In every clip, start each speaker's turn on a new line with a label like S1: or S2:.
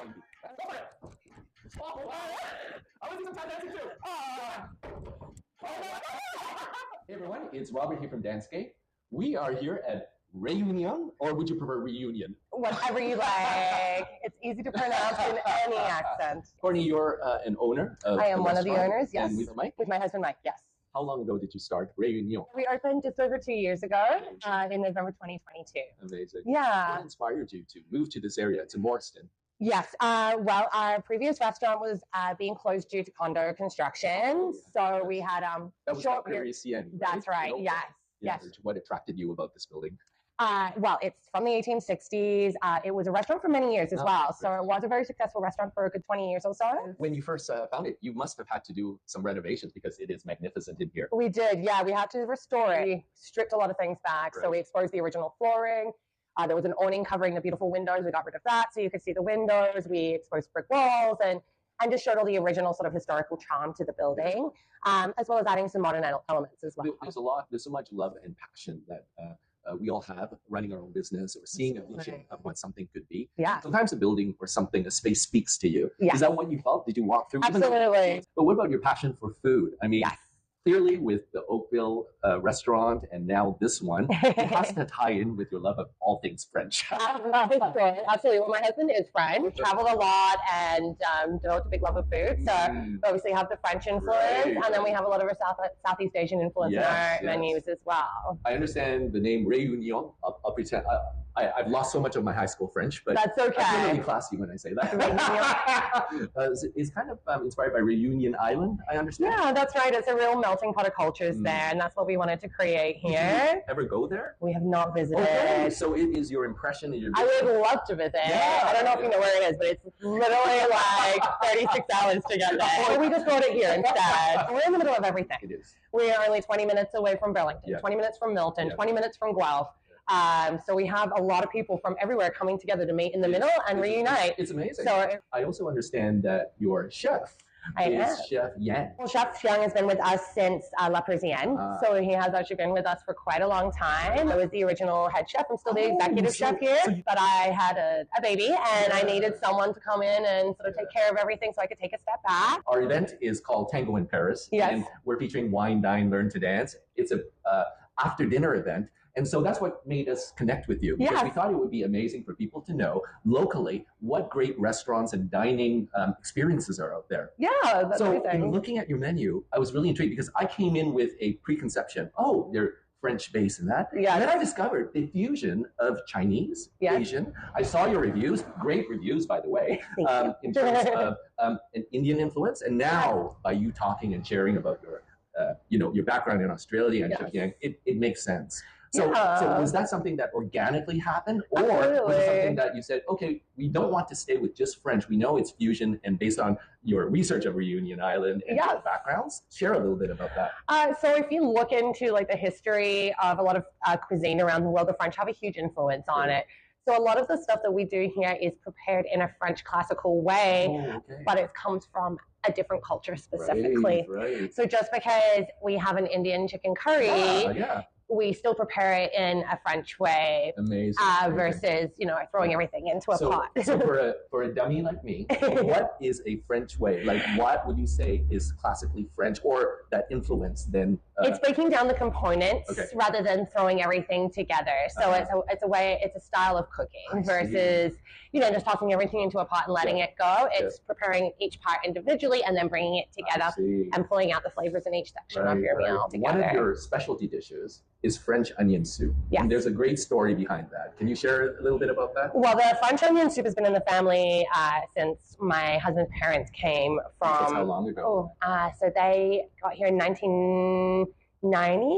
S1: Thank you. Go for it. Oh, I was even tap dancing too. Hey everyone, it's Robert here from danceScape. We are here at Réunion, or would you prefer reunion?
S2: Whatever you like. It's easy to pronounce in any accent.
S1: Courtney, you're an owner of
S2: I am one of the owners, yes.
S1: And with Mike?
S2: With my husband, Mike, yes.
S1: How long ago did you start Réunion?
S2: We opened just over 2 years ago in November 2022.
S1: Amazing.
S2: Yeah.
S1: What inspired you to move to this area, to Morriston?
S2: Yes. Well, our previous restaurant was being closed due to condo construction. So we had
S1: that was
S2: short
S1: Parisienne, right?
S2: That's right. Yes.
S1: Yeah.
S2: Yes.
S1: What attracted you about this building?
S2: Well, it's from the 1860s. It was a restaurant for many years as well. So it was a very successful restaurant for a good 20 years or so.
S1: When you first found it, you must have had to do some renovations because it is magnificent in here.
S2: We did, yeah. We had to restore it. We stripped a lot of things back. Right. So we exposed the original flooring. There was an awning covering the beautiful windows. We got rid of that so you could see the windows. We exposed brick walls and just showed all the original sort of historical charm to the building, as well as adding some modern elements as well.
S1: There's so much love and passion that we all have running our own business or seeing a vision of what something could be.
S2: Yeah.
S1: Sometimes a building or something, a space speaks to you.
S2: Yes.
S1: Is that what you felt? Did you walk through?
S2: Absolutely.
S1: But what about your passion for food? I mean,
S2: yes.
S1: Clearly with the Oakville restaurant and now this one, it has to tie in with your love of all things French.
S2: Absolutely. Well, my husband is French. We've traveled a lot and developed a big love of food. So we obviously have the French influence, and then we have a lot of our Southeast Asian influence in our menus as well.
S1: I understand the name Réunion. I'll pretend. I've lost so much of my high school French, but
S2: that's okay.
S1: I feel really classy when I say that. It's kind of inspired by Reunion Island, I understand.
S2: Yeah, that's right. It's a real melting pot of cultures there, and that's what we wanted to create here.
S1: Did you ever go there?
S2: We have not visited.
S1: Okay, so it is your impression and your vision.
S2: I would love to visit. Yeah, I don't know if you know where it is, but it's literally like 36 hours to get there. So we just wrote it here instead. We're in the middle of everything.
S1: It is.
S2: We are only 20 minutes away from Verlan, 20 minutes from Milton, 20 minutes from Guelph. So we have a lot of people from everywhere coming together to meet in the middle and reunite.
S1: It's amazing.
S2: So
S1: I also understand that your chef is Chef Yang.
S2: Well, Chef Yang has been with us since La Parisienne. So he has actually been with us for quite a long time. I was the original head chef. I'm still the executive chef here. But I had a baby and I needed someone to come in and sort of take care of everything so I could take a step back.
S1: Our event is called Tango in Paris.
S2: Yes.
S1: And we're featuring Wine, Dine, Learn to Dance. It's a after dinner event. And so that's what made us connect with you, because we thought it would be amazing for people to know locally what great restaurants and dining experiences are out there.
S2: Yeah, that's amazing.
S1: So looking at your menu, I was really intrigued because I came in with a preconception. Oh, they're French-based and that.
S2: Yeah.
S1: And then I discovered the fusion of Chinese, Asian. I saw your reviews, great reviews, by the way, in terms of an Indian influence. And now by you talking and sharing about your background in Australia and Chef Yang, it makes sense. So was that something that organically happened, or was it something that you said, okay, we don't want to stay with just French. We know it's fusion, and based on your research of Reunion Island and your backgrounds, share a little bit about that.
S2: So if you look into like the history of a lot of cuisine around the world, the French have a huge influence on it. So a lot of the stuff that we do here is prepared in a French classical way, but it comes from a different culture specifically.
S1: Right.
S2: So just because we have an Indian chicken curry, we still prepare it in a French way.
S1: Amazing.
S2: Versus, throwing everything into a pot.
S1: So for a dummy like me, what is a French way? Like, what would you say is classically French, or that influence then?
S2: It's breaking down the components rather than throwing everything together. So it's a style of cooking versus, just tossing everything into a pot and letting it go. It's preparing each part individually and then bringing it together and pulling out the flavors in each section of your meal together.
S1: One of your specialty dishes is French onion soup.
S2: Yes.
S1: And there's a great story behind that. Can you share a little bit about that?
S2: Well, the French onion soup has been in the family since my husband's parents came from.
S1: That's how long ago?
S2: So they got here in 1990,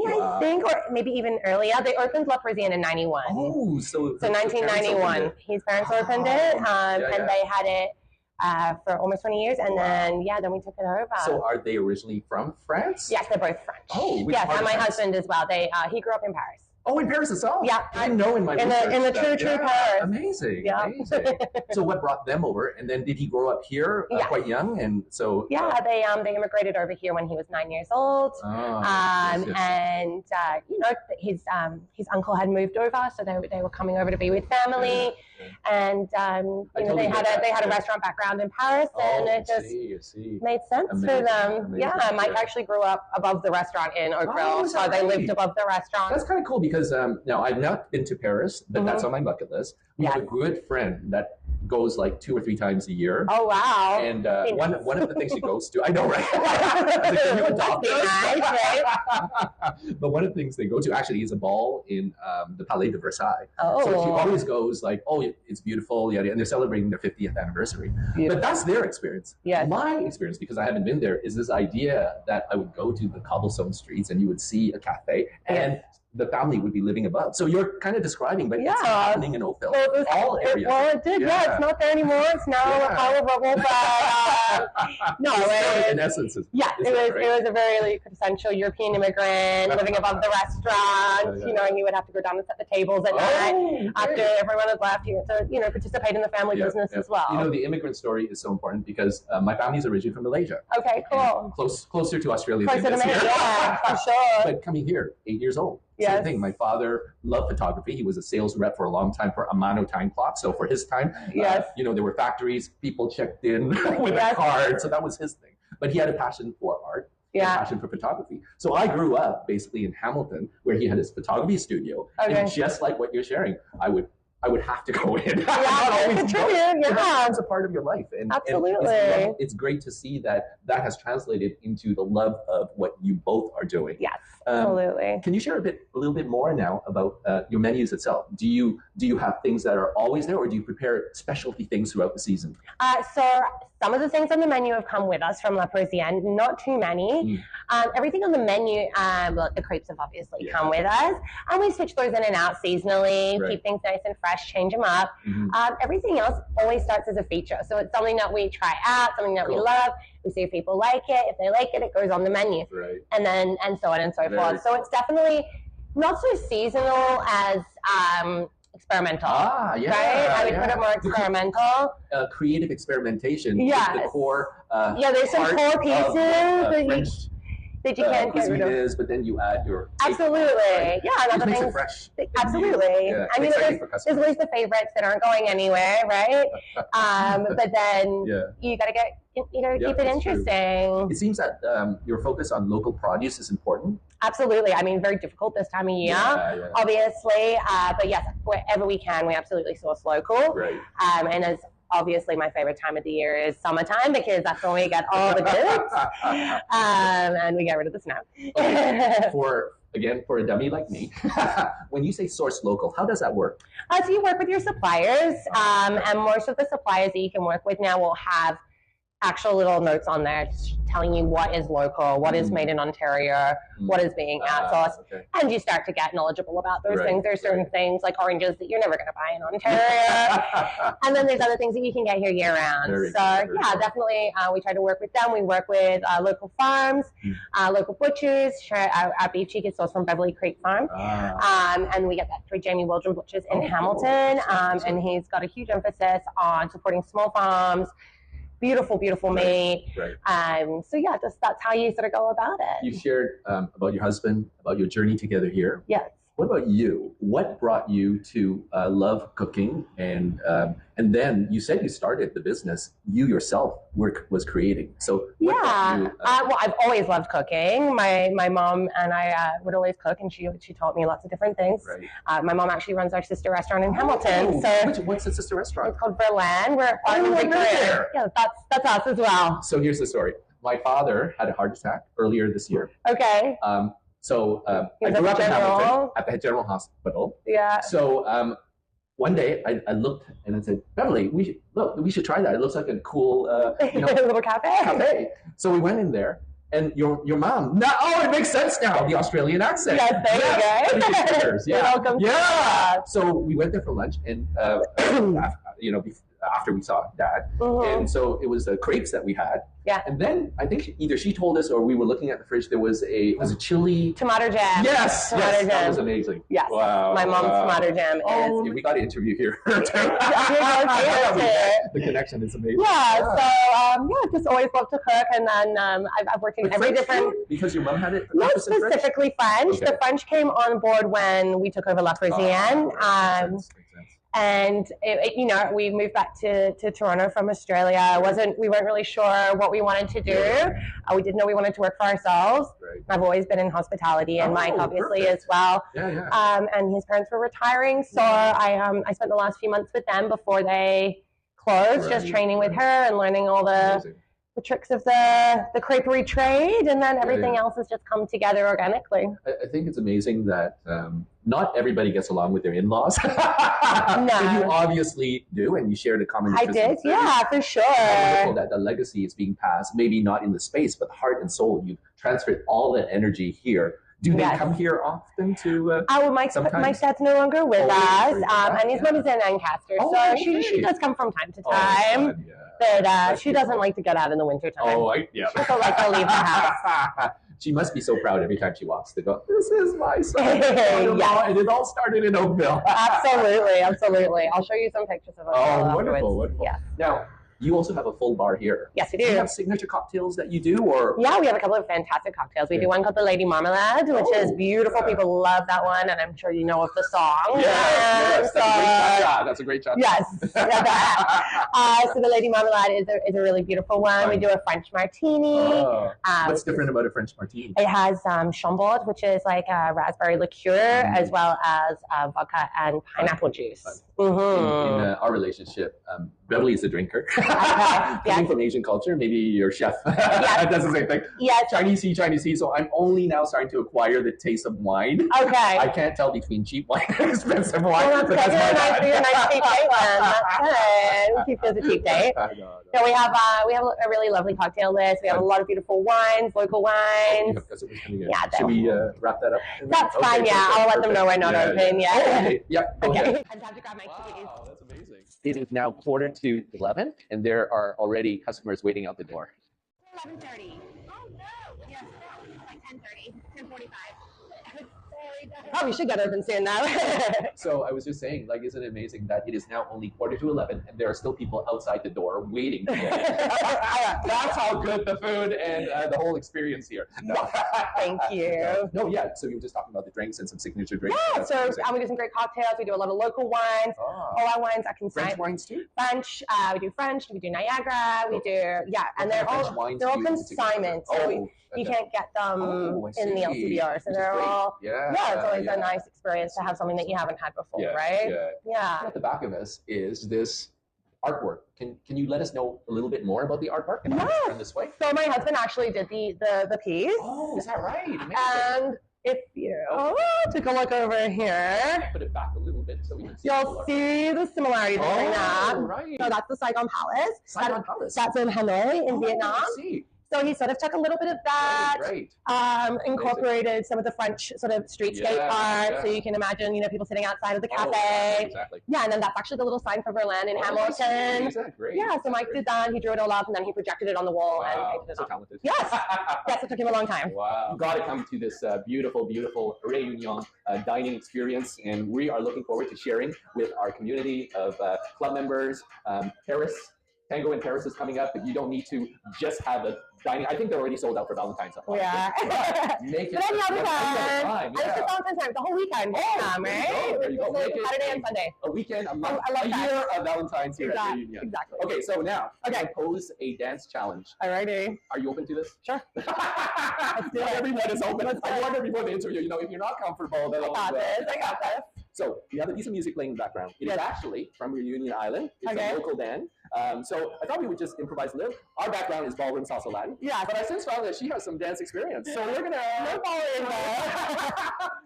S2: I think, or maybe even earlier. They opened La Parisienne in 91.
S1: Oh, so
S2: 1991. His parents opened it, and they had it for almost 20 years, and then we took it over.
S1: So are they originally from France?
S2: Yes, they're both French.
S1: Oh,
S2: yes, and my husband as well. He grew up in Paris.
S1: Oh, in Paris itself?
S2: Yeah.
S1: I didn't know in my
S2: in the true Paris.
S1: Amazing.
S2: Yeah.
S1: Amazing. So what brought them over? And then did he grow up here quite young? And so
S2: they immigrated over here when he was 9 years old. And you know, his uncle had moved over, so they were coming over to be with family. And you know, they had a restaurant background in Paris, and it just made sense for them.
S1: Amazing.
S2: Yeah, Mike actually grew up above the restaurant in Oakville, so they lived above the restaurant.
S1: That's kind of cool because now I've not been to Paris, but that's on my bucket list. We have a good friend that goes like 2 or 3 times a year.
S2: Oh wow!
S1: And one of the things he goes to, I know, right? Can you adopt us?
S2: Nice, right?
S1: But one of the things they go to actually is a ball in the Palais de Versailles.
S2: Oh.
S1: So he always goes like, oh, it's beautiful, and they're celebrating their 50th anniversary. Beautiful. But that's their experience.
S2: Yes.
S1: My experience, because I haven't been there, is this idea that I would go to the cobblestone streets and you would see a cafe and the family would be living above. So you're kind of describing, but it's happening in Oakville. All areas.
S2: Well, it did. Yeah, it's not there anymore. It's now a pile of rubble. But no,
S1: in essence,
S2: it was a very quintessential European immigrant living above the restaurant. You know, and he would have to go down and set the tables at night after everyone had left. He had to, participate in the family business as well.
S1: You know, the immigrant story is so important because my family's originally from Malaysia.
S2: Okay, cool.
S1: Closer to Australia than
S2: this here. Yeah, for sure.
S1: But coming here, 8 years old. Same thing. My father loved photography. He was a sales rep for a long time for Amano time clock. So for his time, you know, there were factories, people checked in with a card. So that was his thing. But he had a passion for art, a passion for photography. So I grew up basically in Hamilton, where he had his photography studio. Okay. And just like what you're sharing, I would have to go in. It's a part of your life. And,
S2: absolutely.
S1: And it's great to see that has translated into the love of what you both are doing.
S2: Yes, absolutely.
S1: Can you share a little bit more now about your menus itself? Do you have things that are always there, or do you prepare specialty things throughout the season?
S2: So some of the things on the menu have come with us from La Parisienne, not too many. Everything on the menu, the crepes have obviously come with us, and we switch those in and out seasonally, keep things nice and fresh, change them up. Everything else always starts as a feature. So it's something that we try out, something that we love. We see if people like it. If they like it, it goes on the menu. Right. And so on and so forth. So it's definitely not so seasonal as experimental. Right? I would put it more experimental.
S1: Creative experimentation.
S2: Yes.
S1: The core.
S2: There's some core pieces that you can't get rid of.
S1: But then you add your
S2: absolutely,
S1: other things it fresh.
S2: Absolutely. I mean, there's always the favorites that aren't going anywhere, right? But then you gotta keep it interesting.
S1: True. It seems that your focus on local produce is important.
S2: Absolutely. I mean, very difficult this time of year, obviously. But yes, wherever we can, we absolutely source local. Right. And as obviously, my favorite time of the year is summertime because that's when we get all the goods and we get rid of the snow.
S1: Okay. For a dummy like me, when you say source local, how does that work?
S2: So you work with your suppliers, and most of the suppliers that you can work with now will have actual little notes on there telling you what is local, what is made in Ontario, what is being outsourced, and you start to get knowledgeable about those things. There's certain things like oranges that you're never going to buy in Ontario, and then there's other things that you can get here year round. Definitely we try to work with them. We work with local farms, local butchers. Our beef cheek is sourced from Beverly Creek Farm, and we get that through Jamie Waldron Butchers in Hamilton, and he's got a huge emphasis on supporting small farms. Beautiful meat. So that's how you sort of go about it.
S1: You shared about your husband, about your journey together here.
S2: Yes.
S1: What about you? What brought you to love cooking? And then you said you started the business you yourself was creating. So what brought you,
S2: well, I've always loved cooking. My mom and I would always cook, and she taught me lots of different things. Right. My mom actually runs our sister restaurant in Hamilton.
S1: What's the sister restaurant?
S2: It's called Verlan. We're there. Yeah, that's us as well.
S1: So here's the story. My father had a heart attack earlier this year.
S2: Okay.
S1: So I grew up in Hamilton at the General Hospital. Yeah. So one day I looked and I said, Beverly, we should try that. It looks like a cool
S2: little cafe.
S1: So we went in there, and your mom. It makes sense now. The Australian accent.
S2: Yes, there you go.
S1: You're welcome. Yeah. So we went there for lunch, and after we saw Dad. And so it was the crepes that we had.
S2: Yeah.
S1: And then I think either she told us or we were looking at the fridge. There was a chili
S2: tomato jam.
S1: Yes,
S2: tomato
S1: yes,
S2: jam.
S1: that was amazing.
S2: Yes.
S1: Wow.
S2: My mom's tomato jam.
S1: Oh, we got to interview here. The connection is amazing.
S2: Yeah. So just always love to cook, and then I've worked in every different.
S1: Because your mom had it.
S2: Not specifically French. Okay. The French came on board when we took over La Parisienne. And we moved back to Toronto from Australia. We weren't really sure what we wanted to do. We didn't know we wanted to work for ourselves. Right. I've always been in hospitality, and Mike obviously as well. And his parents were retiring, so I spent the last few months with them before they closed, just training with her and learning all the tricks of the creperie trade, and then everything else has just come together organically.
S1: I think it's amazing that not everybody gets along with their in-laws.
S2: No.
S1: But you obviously do, and you shared a common interest.
S2: I did, yeah, for sure.
S1: Wonderful that the legacy is being passed, maybe not in the space, but the heart and soul. You transferred all that energy here. Do they come here often to?
S2: My dad's no longer with us, and his mom is in Lancaster, so she does come from time to time. But she doesn't like to get out in the winter time. She doesn't like to leave the house.
S1: She must be so proud every time she walks to go, this is my son. And it all started in Oakville.
S2: Absolutely. I'll show you some pictures of Oakville.
S1: Oh, wonderful. Yeah. Now, you also have a full bar here.
S2: Yes, we do.
S1: Do you have signature cocktails that you do, or?
S2: Yeah, we have a couple of fantastic cocktails. We do one called the Lady Marmalade, which is beautiful. People love that one, and I'm sure you know of the song.
S1: Yes, that's a great shot.
S2: Yes. So the Lady Marmalade is a really beautiful one. We do a French martini.
S1: What's different about a French martini?
S2: It has Chambord, which is like a raspberry liqueur, as well as vodka and pineapple juice.
S1: In our relationship, Beverly is a drinker. Coming from Asian culture, maybe your chef does the same thing.
S2: Yes.
S1: Chinese tea. So I'm only now starting to acquire the taste of wine.
S2: Okay.
S1: I can't tell between cheap wine and expensive wine.
S2: Well, that's a nice cheap date then. That's good. Keep it as a cheap date. So we have a really lovely cocktail list. We have a lot of beautiful wines, local wines.
S1: Should we wrap that up?
S2: That's fine. I'll let them know we're not open yet.
S1: Okay. Yep. Go ahead.
S2: I have to grab my keys.
S1: Wow, that's amazing. It is now 11:45, and there are already customers waiting out the door.
S2: 11:30. Oh no! Yes, it's like 10:30, 10:45. Probably should get open soon now.
S1: So I was just saying, isn't it amazing that it is now only 11:45, and there are still people outside the door waiting to get in. That's how good the food and the whole experience here. No.
S2: Thank you.
S1: So you were just talking about the drinks and some signature drinks.
S2: Yeah, so we do some great cocktails. We do a lot of local wines. All our wines are consigned.
S1: French wines too?
S2: French. We do French. We do Niagara. We do, and they're all consignment. So you can't get them in the LCBR. So they're all, it's always a nice experience to have something that you haven't had before, right? Yeah.
S1: At the back of us is this artwork. Can you let us know a little bit more about the artwork? And turn this way.
S2: So my husband actually did the piece.
S1: Oh, is that right? Amazing.
S2: And if you take a look over here,
S1: put it back a little bit so we can see.
S2: You'll see the similarities between that.
S1: Right.
S2: So that's the Saigon Palace. That's in Hanoi in Vietnam.
S1: I see.
S2: So he sort of took a little bit of that, incorporated some of the French sort of streetscape art. So you can imagine, people sitting outside of the cafe.
S1: Exactly.
S2: Yeah, and then that's actually the little sign for Verlan in Hamilton.
S1: Great.
S2: Yeah, so Mike did that. He drew it all up, and then he projected it on the wall and painted it on.
S1: Talented.
S2: Yes, it took him a long time.
S1: Wow. You've got to come to this beautiful Réunion dining experience, and we are looking forward to sharing with our community of club members. Paris. Tango in Paris is coming up, but you don't need to just have a dining. I think they're already sold out for Valentine's.
S2: Yeah.
S1: Make it
S2: any other time.
S1: Yeah.
S2: It's Valentine's time, the whole weekend. Right?
S1: There you go.
S2: Saturday and Sunday.
S1: A weekend, a month,
S2: I love
S1: a
S2: that.
S1: year of Valentine's here at Réunion.
S2: Exactly.
S1: Okay, so now, I pose a dance challenge.
S2: Alrighty.
S1: Are you open to this?
S2: Sure.
S1: Let's do it. Everyone is open. I wonder before the interview, if you're not comfortable, then
S2: I got this.
S1: So you have a piece of music playing in the background. It is actually from Reunion Island. It's a local band. So I thought we would just improvise a little. Our background is ballroom salsa Latin. Yeah. But I since found that she has some dance experience. So we're gonna no ballroom.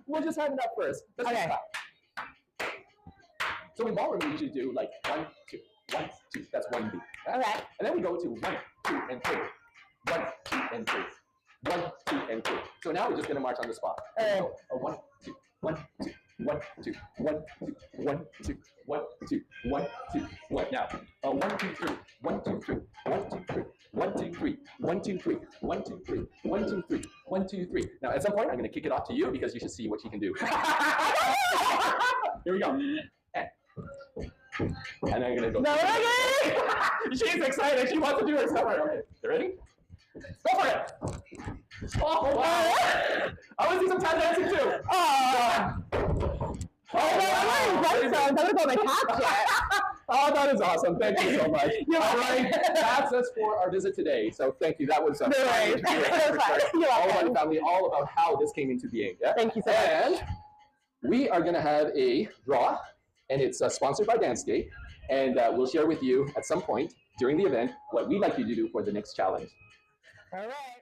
S1: We'll just have it up first. Okay. So in ballroom we usually do 1, 2, 1, 2. That's 1 beat.
S2: Okay.
S1: And then we go to 1, 2, and 3. 1, 2, and 3. 1, 2, and 3. So now we're just gonna march on the spot. So, 1, 2, 1, 2. 1, 2, 1, 2, 1, 2, 1, 2, 1, 2, 1. Now, 1, 2, 3, 1, 2, 3, 1, 2, 3, 1, 2, 3, 1, 2, 3, 1, 2, 3, 1, 2, 3, 1, 2, 3. Now, at some point, I'm going to kick it off to you because you should see what she can do. Here we go. And I'm going to go.
S2: No,
S1: She's excited. She wants to do her stuff right. Okay, you ready? Go for it. Oh, wow. I want to see some tap dancing too.
S2: I'm gonna go my top yet.
S1: Oh, that is awesome. Thank you so much. All right, that's us for our visit today. So thank you. That was all about the family, all about how this came into being. Yeah?
S2: Thank you so much.
S1: And we are going to have a draw, and it's sponsored by danceScape, and we'll share with you at some point during the event what we'd like you to do for the next challenge.
S2: All right.